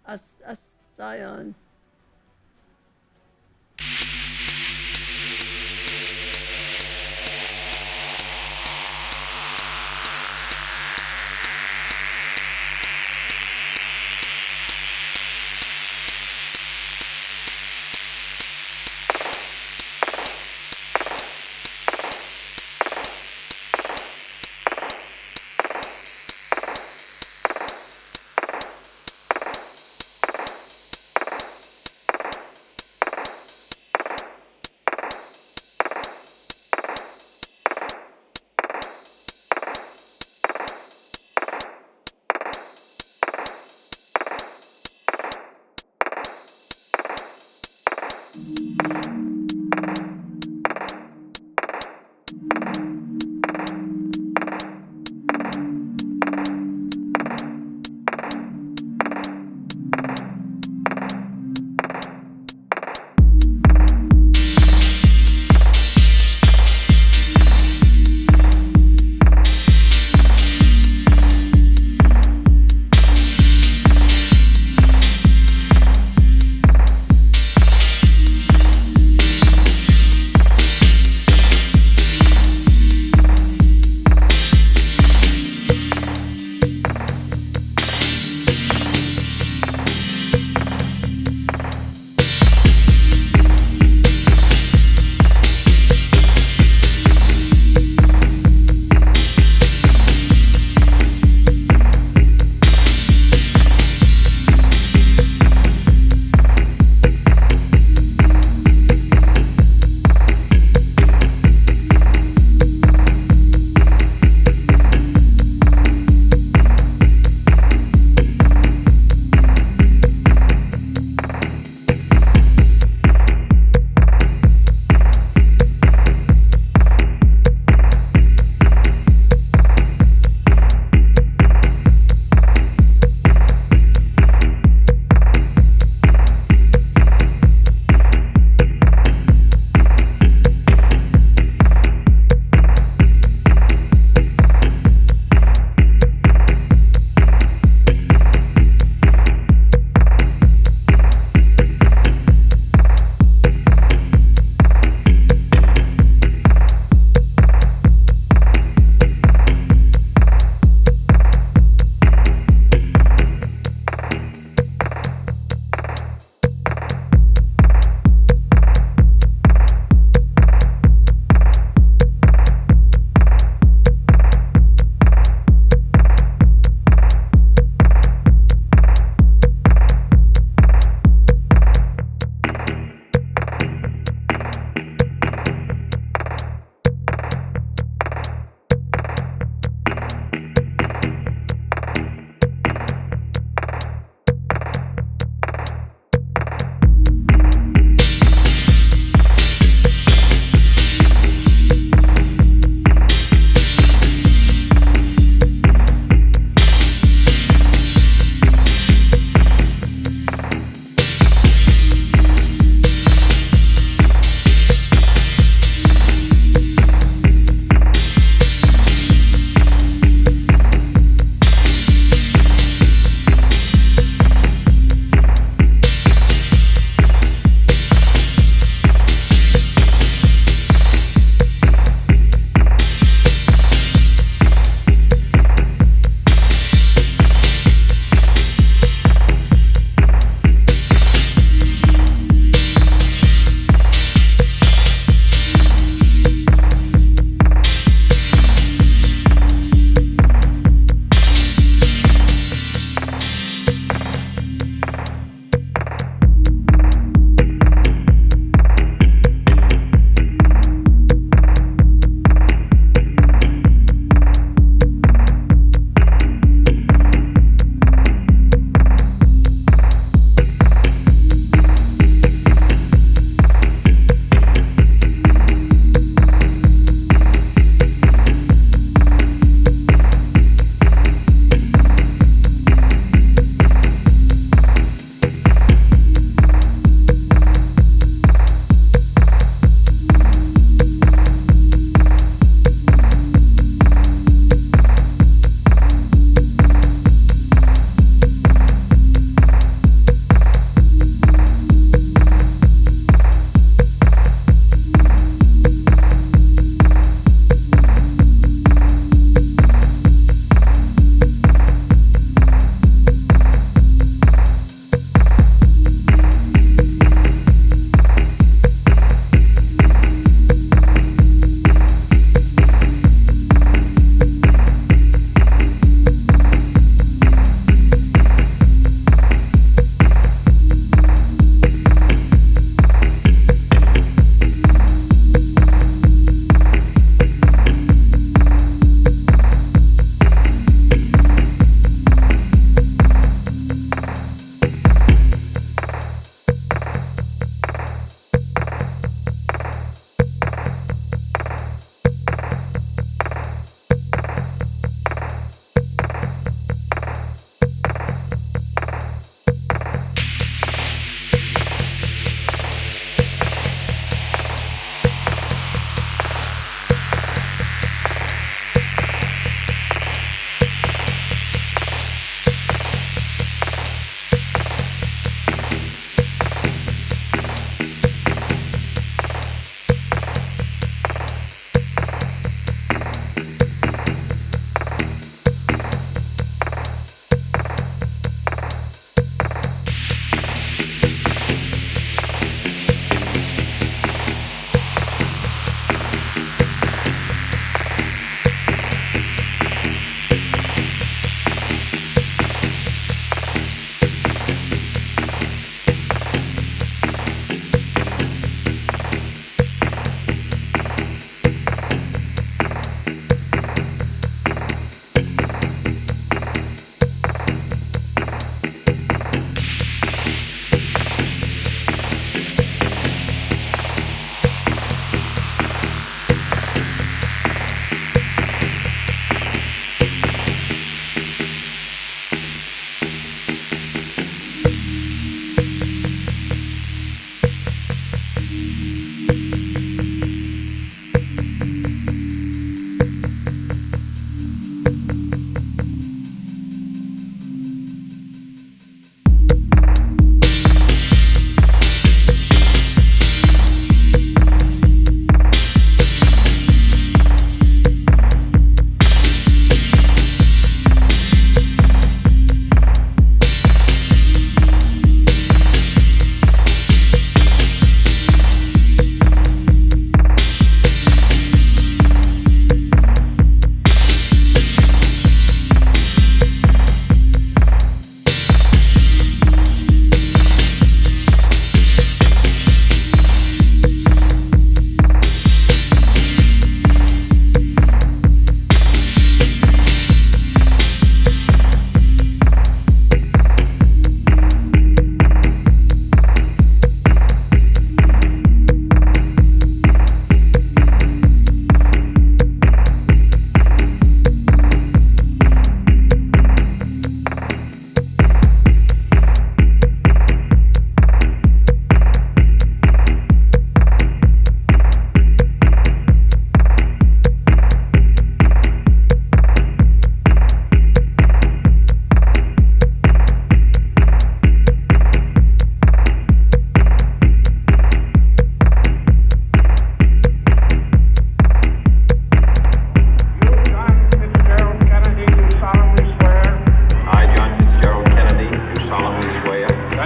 a scion.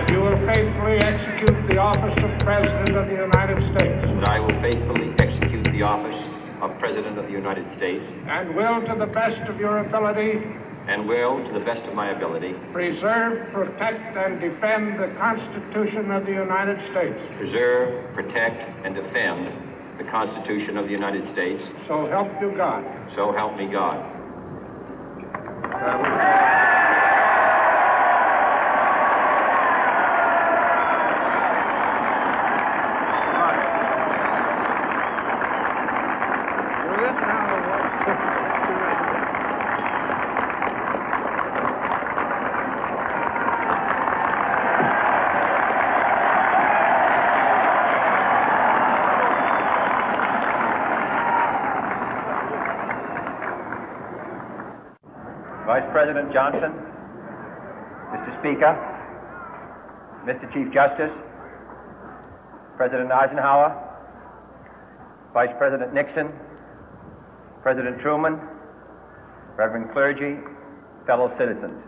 That you will faithfully execute the office of President of the United States. That I will faithfully execute the office of President of the United States. And will, to the best of your ability, and will, to the best of my ability, preserve, protect, and defend the Constitution of the United States. Preserve, protect, and defend the Constitution of the United States. So help you God. So help me God. Vice President Johnson, Mr. Speaker, Mr. Chief Justice, President Eisenhower, Vice President Nixon, President Truman, Reverend clergy, fellow citizens.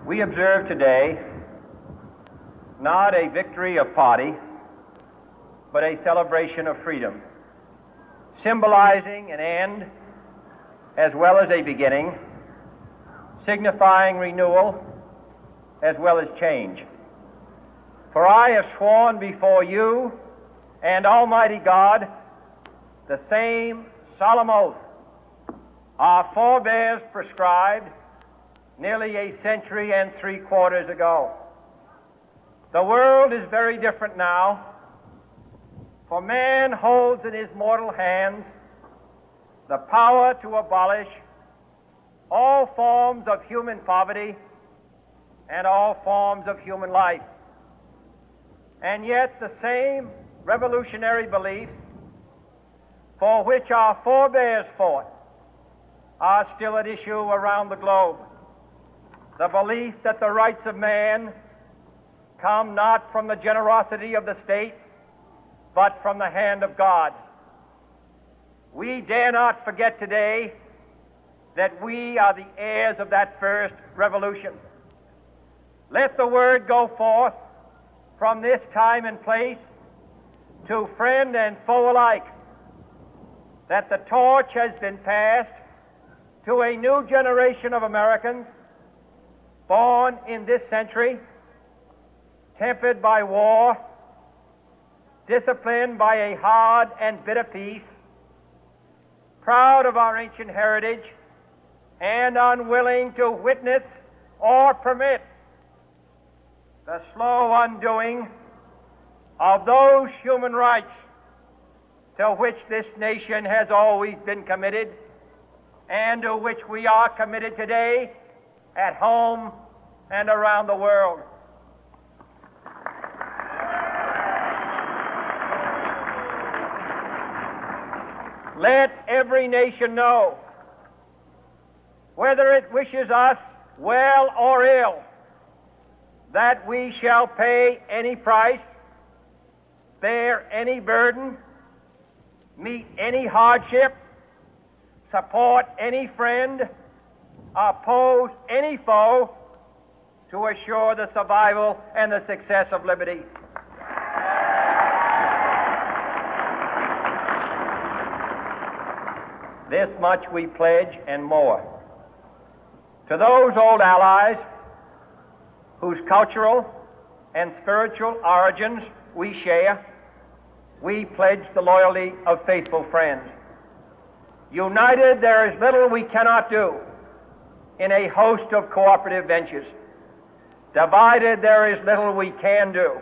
We observe today not a victory of party, but a celebration of freedom, symbolizing an end as well as a beginning, signifying renewal as well as change. For I have sworn before you and Almighty God the same solemn oath our forebears prescribed nearly a century and 3/4 ago. The world is very different now, for man holds in his mortal hands the power to abolish all forms of human poverty and all forms of human life. And yet the same revolutionary beliefs for which our forebears fought are still at issue around the globe. The belief that the rights of man come not from the generosity of the state, but from the hand of God. We dare not forget today that we are the heirs of that first revolution. Let the word go forth from this time and place to friend and foe alike that the torch has been passed to a new generation of Americans born in this century, tempered by war, disciplined by a hard and bitter peace, proud of our ancient heritage, and unwilling to witness or permit the slow undoing of those human rights to which this nation has always been committed and to which we are committed today at home and around the world. Let every nation know, whether it wishes us well or ill, that we shall pay any price, bear any burden, meet any hardship, support any friend, oppose any foe to assure the survival and the success of liberty. This much we pledge and more. To those old allies whose cultural and spiritual origins we share, we pledge the loyalty of faithful friends. United, there is little we cannot do in a host of cooperative ventures. Divided, there is little we can do,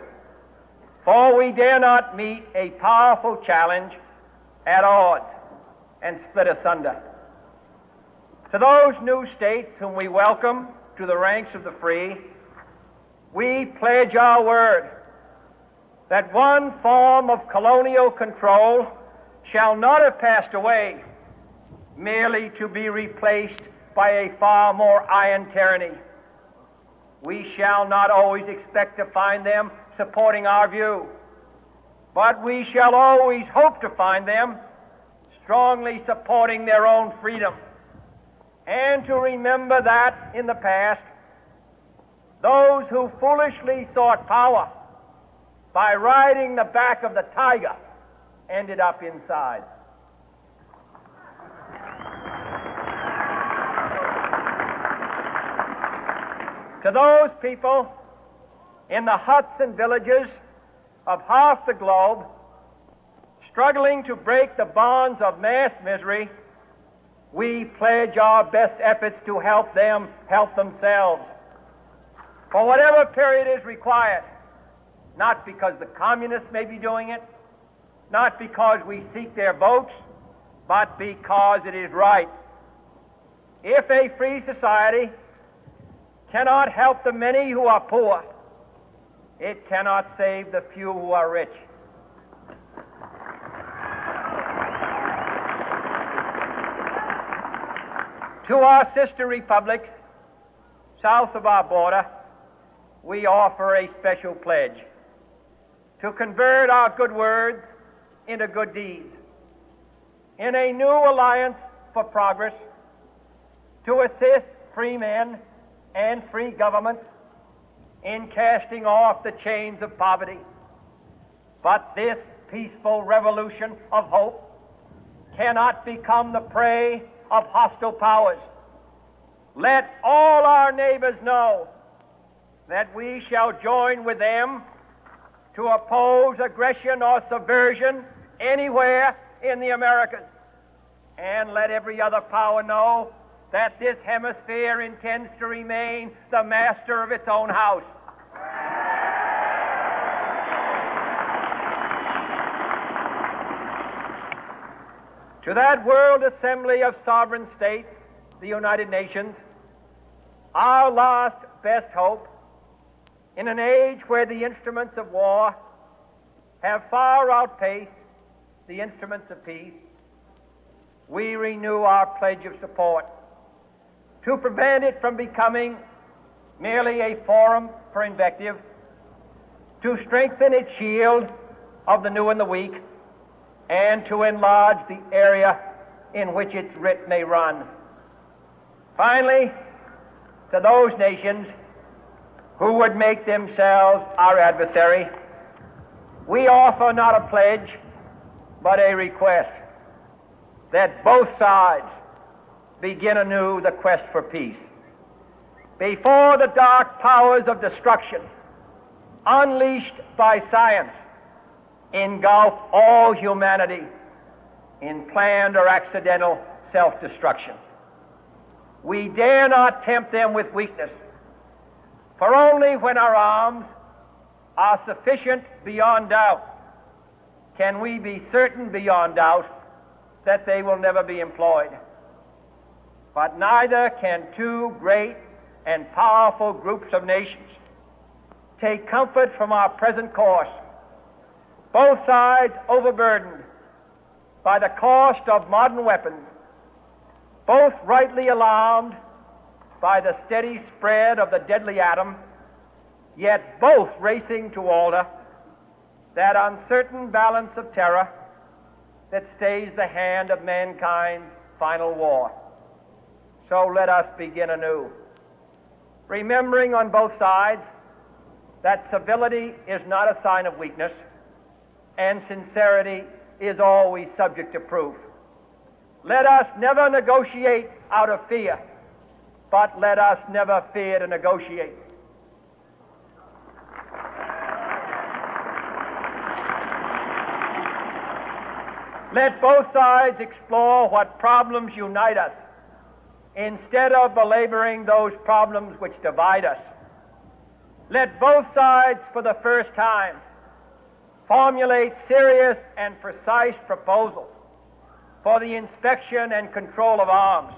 for we dare not meet a powerful challenge at odds and split asunder. To those new states whom we welcome to the ranks of the free, we pledge our word that one form of colonial control shall not have passed away merely to be replaced by a far more iron tyranny. We shall not always expect to find them supporting our view, but we shall always hope to find them strongly supporting their own freedom, and to remember that in the past those who foolishly sought power by riding the back of the tiger ended up inside. To those people in the huts and villages of half the globe struggling to break the bonds of mass misery, we pledge our best efforts to help them help themselves for whatever period is required, not because the communists may be doing it, not because we seek their votes, but because it is right. If a free society cannot help the many who are poor, it cannot save the few who are rich. To our sister republics south of our border, we offer a special pledge to convert our good words into good deeds, in a new alliance for progress, to assist free men and free governments in casting off the chains of poverty. But this peaceful revolution of hope cannot become the prey of hostile powers. Let all our neighbors know that we shall join with them to oppose aggression or subversion anywhere in the Americas. And let every other power know that this hemisphere intends to remain the master of its own house. To that World Assembly of Sovereign States, the United Nations, our last best hope, in an age where the instruments of war have far outpaced the instruments of peace, we renew our pledge of support to prevent it from becoming merely a forum for invective, to strengthen its shield of the new and the weak, and to enlarge the area in which its writ may run. Finally, to those nations who would make themselves our adversary, we offer not a pledge, but a request that both sides begin anew the quest for peace. Before the dark powers of destruction, unleashed by science, engulf all humanity in planned or accidental self-destruction, we dare not tempt them with weakness, for only when our arms are sufficient beyond doubt can we be certain beyond doubt that they will never be employed. But neither can two great and powerful groups of nations take comfort from our present course, both sides overburdened by the cost of modern weapons, both rightly alarmed by the steady spread of the deadly atom, yet both racing to alter that uncertain balance of terror that stays the hand of mankind's final war. So let us begin anew, remembering on both sides that civility is not a sign of weakness, and sincerity is always subject to proof. Let us never negotiate out of fear, but let us never fear to negotiate. Let both sides explore what problems unite us, instead of belaboring those problems which divide us. Let both sides, for the first time, formulate serious and precise proposals for the inspection and control of arms,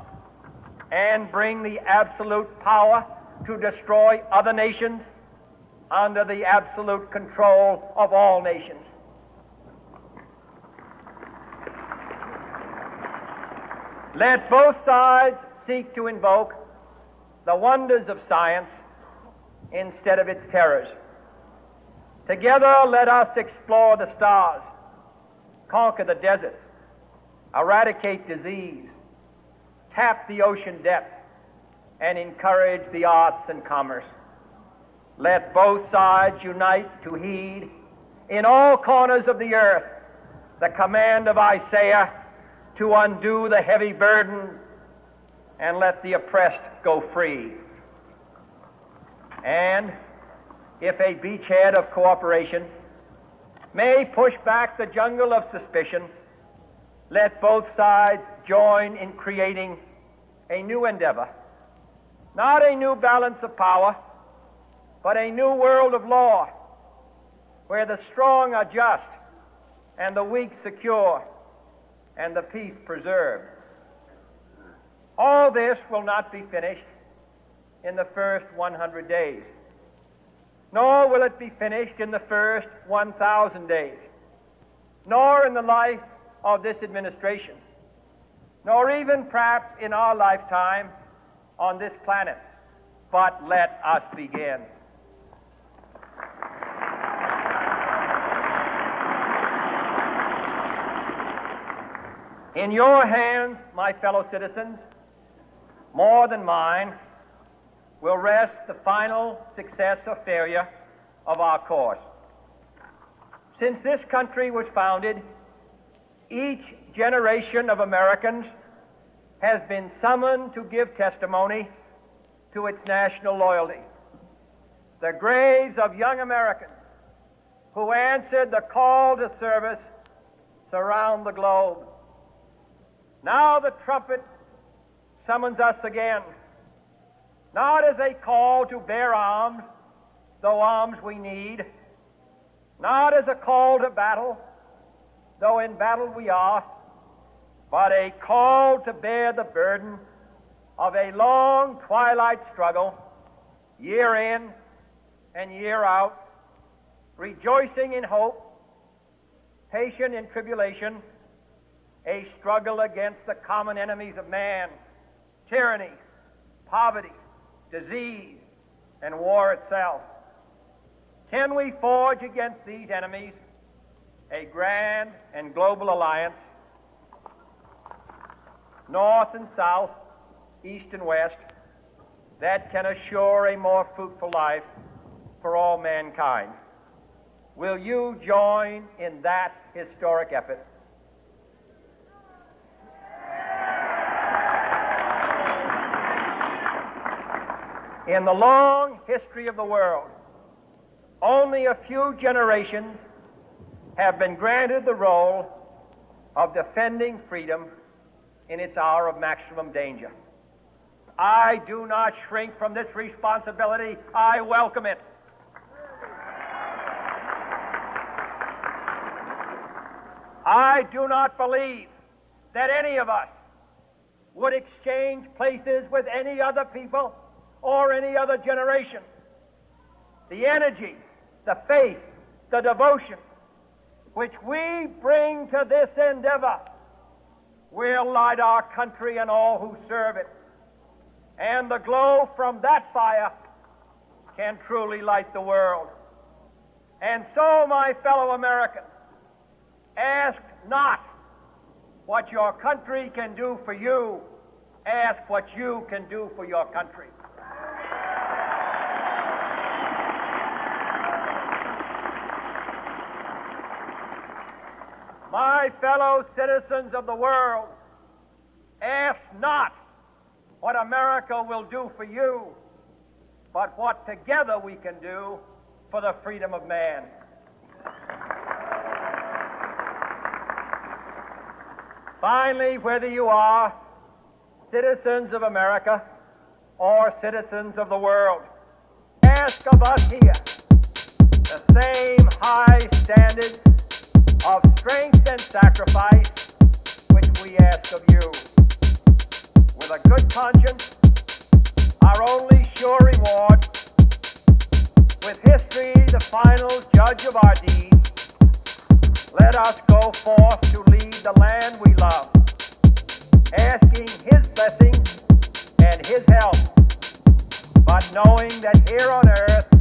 and bring the absolute power to destroy other nations under the absolute control of all nations. Let both sides seek to invoke the wonders of science instead of its terrors. Together, let us explore the stars, conquer the deserts, eradicate disease, tap the ocean depths, and encourage the arts and commerce. let both sides unite to heed in all corners of the earth the command of Isaiah to undo the heavy burden and let the oppressed go free. And if a beachhead of cooperation may push back the jungle of suspicion, let both sides join in creating a new endeavor, not a new balance of power, but a new world of law, where the strong are just and the weak secure and the peace preserved. All this will not be finished in the first 100 days, nor will it be finished in the first 1,000 days, nor in the life of this administration, nor even perhaps in our lifetime on this planet. But let us begin. In your hands, my fellow citizens, more than mine, will rest the final success or failure of our course. Since this country was founded, each generation of Americans has been summoned to give testimony to its national loyalty. The graves of young Americans who answered the call to service surround the globe. Now the trumpet summons us again, not as a call to bear arms, though arms we need, not as a call to battle, though in battle we are, but a call to bear the burden of a long twilight struggle, year in and year out, rejoicing in hope, patient in tribulation, a struggle against the common enemies of man, tyranny, poverty, disease, and war itself. Can we forge against these enemies a grand and global alliance, north and south, east and west, that can assure a more fruitful life for all mankind? Will you join in that historic effort? In the long history of the world, only a few generations have been granted the role of defending freedom in its hour of maximum danger. I do not shrink from this responsibility. I welcome it. I do not believe that any of us would exchange places with any other people or any other generation. The energy, the faith, the devotion which we bring to this endeavor will light our country and all who serve it. And the glow from that fire can truly light the world. And so, my fellow Americans, ask not what your country can do for you, ask what you can do for your country. My fellow citizens of the world, ask not what America will do for you, but what together we can do for the freedom of man. Finally, whether you are citizens of America or citizens of the world, ask of us here the same high standards of strength and sacrifice which we ask of you. With a good conscience, our only sure reward, with history the final judge of our deeds, let us go forth to lead the land we love, asking His blessing and His help, but knowing that here on earth